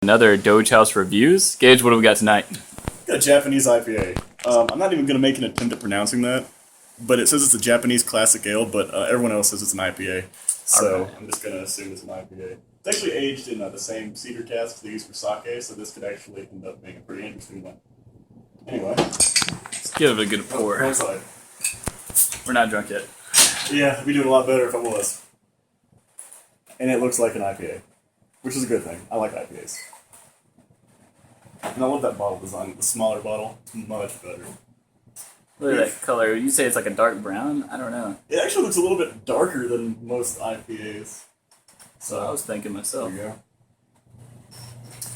Another Doge House reviews. Gage, what do we got tonight? Got a Japanese IPA. I'm not even going to make an attempt at pronouncing that, but it says it's a Japanese classic ale, but everyone else says it's an IPA. So I'm just going to assume it's an IPA. It's actually aged in the same cedar casks they use for sake, so this could actually end up being a pretty interesting one. Anyway. Let's give it a good pour. Wrong side. We're not drunk yet. Yeah, we'd be doing a lot better if it was. And it looks like an IPA, which is a good thing. I like IPAs. And I love that bottle design. The smaller bottle, it's much better. Look at that color. You say it's like a dark brown? I don't know. It actually looks a little bit darker than most IPAs. So I was thinking myself. There you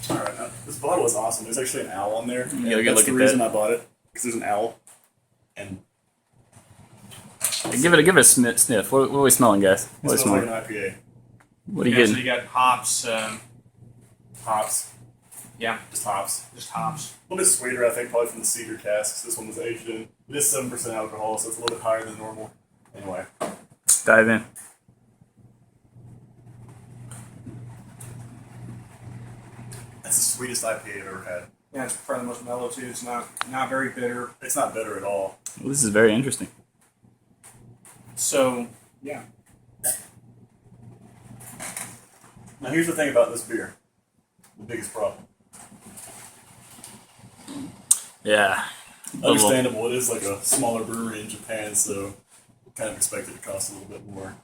go. Alright, now, this bottle is awesome. There's actually an owl on there. You gotta That's look the at reason that. I bought it. Because there's an owl. And Give it a sniff. What are we smelling, guys? it What are we smells like smelling? an IPA. What are you So getting? you got hops. Hops. Yeah, Just hops. just hops. A little bit sweeter, I think, probably from the cedar casks. This one was aged in. It is 7% alcohol, so it's a little bit higher than normal. Anyway. Dive in. That's the sweetest IPA I've ever had. Yeah, it's probably the most mellow too. It's not very bitter. It's not bitter at all. Well, this is very interesting. So yeah, Now here's the thing about this beer. The biggest problem. Yeah. Understandable, it is like a smaller brewery in Japan, so kind of expected it to cost a little bit more.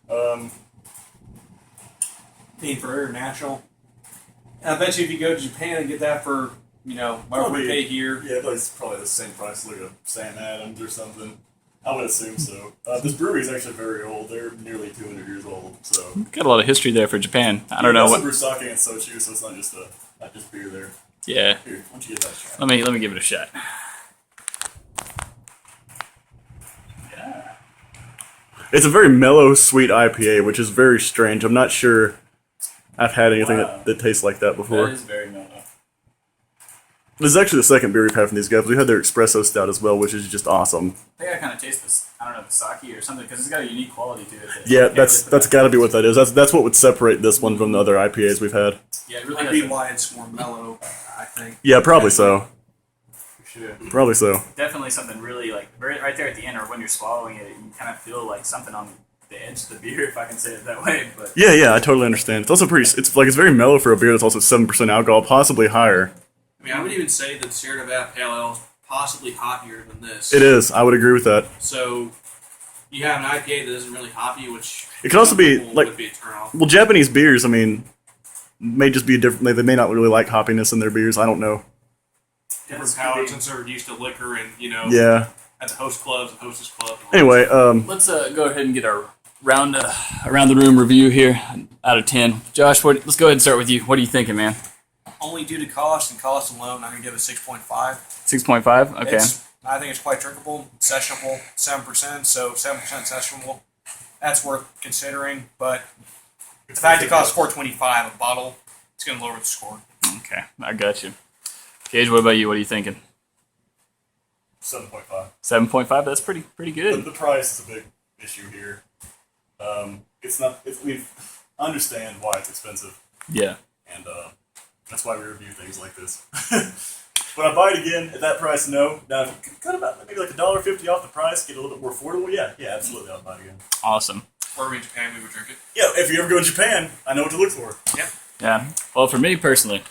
being for international. And I bet you if you go to Japan and get that for whatever we pay here. Yeah, but it's probably the same price like a Sam Adams or something. I would assume so. This brewery is actually very old. They're nearly 200 years old, so. Got a lot of history there for Japan. I don't know what. what. Brew sake and soju, so it's not just beer there. Yeah. Here, why don't you get that shot? Let me give it a shot. It's a very mellow, sweet IPA, which is very strange. I'm not sure I've had anything that tastes like that before. That is very mellow. This is actually the second beer we've had from these guys. We had their espresso stout as well, which is just awesome. I think I kind of taste this. I don't know, the sake or something, because it's got a unique quality to it. Yeah, that's got to be what that is. That's what would separate this one from the other IPAs we've had. Yeah, it really Might be has why it's more mellow. I think. Yeah, probably so. Sure. Probably so. Definitely something really like right there at the end, or when you're swallowing it, you kind of feel like something on the edge of the beer, if I can say it that way. But Yeah, I totally understand. It's also pretty. It's very mellow for a beer that's also 7% alcohol, possibly higher. I mean, I would even say that Sierra Nevada Pale Ale is possibly hoppier than this. It is. I would agree with that. So you have an IPA that isn't really hoppy, which It could also be, people like- would be a turnoff. Well, Japanese beers, I mean, may just be different. They may not really like hoppiness in their beers. I don't know. Different palates since they're used to liquor and Yeah. at the host clubs and hostess clubs. Anyway, let's go ahead and get our around the room review here out of 10. Josh, let's go ahead and start with you. What are you thinking, man? Only due to cost and cost alone, I'm gonna give it 6.5. 6.5. Okay. I think it's quite drinkable, sessionable, 7%. So 7% sessionable. That's worth considering. But the fact it costs $4.25 a bottle, it's gonna lower the score. Okay, I got you. Gage, what about you? What are you thinking? 7.5. 7.5. That's pretty good. The price is a big issue here. It's not. I understand why it's expensive, Yeah. and that's why we review things like this. Would I buy it again at that price? No. Now, if you cut about maybe like $1.50 off the price, get a little bit more affordable. Yeah, absolutely, I'll buy it again. Awesome. Or in Japan, we would drink it. Yeah, if you ever go to Japan, I know what to look for. Yep. Yeah. Well, for me personally,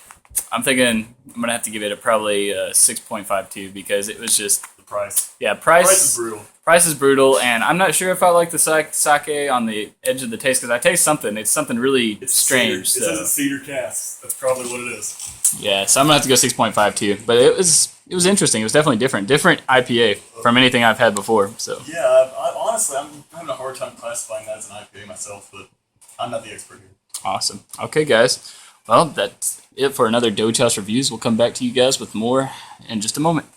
I'm thinking I'm gonna have to give it probably 6.52 because it was just The price. yeah Price is brutal. Price is brutal, and I'm not sure if I like the sake on the edge of the taste because I taste something. It's something really strange. Cedar. It says it's cedar casks. That's probably what it is. Yeah, so I'm gonna have to go 6.52. But it was interesting. It was definitely different IPA from anything I've had before. So Yeah, I honestly, I'm having a hard time classifying that as an IPA myself, but I'm not the expert here. awesome. Okay, guys. Well, that's it for another Doge House Reviews. We'll come back to you guys with more in just a moment.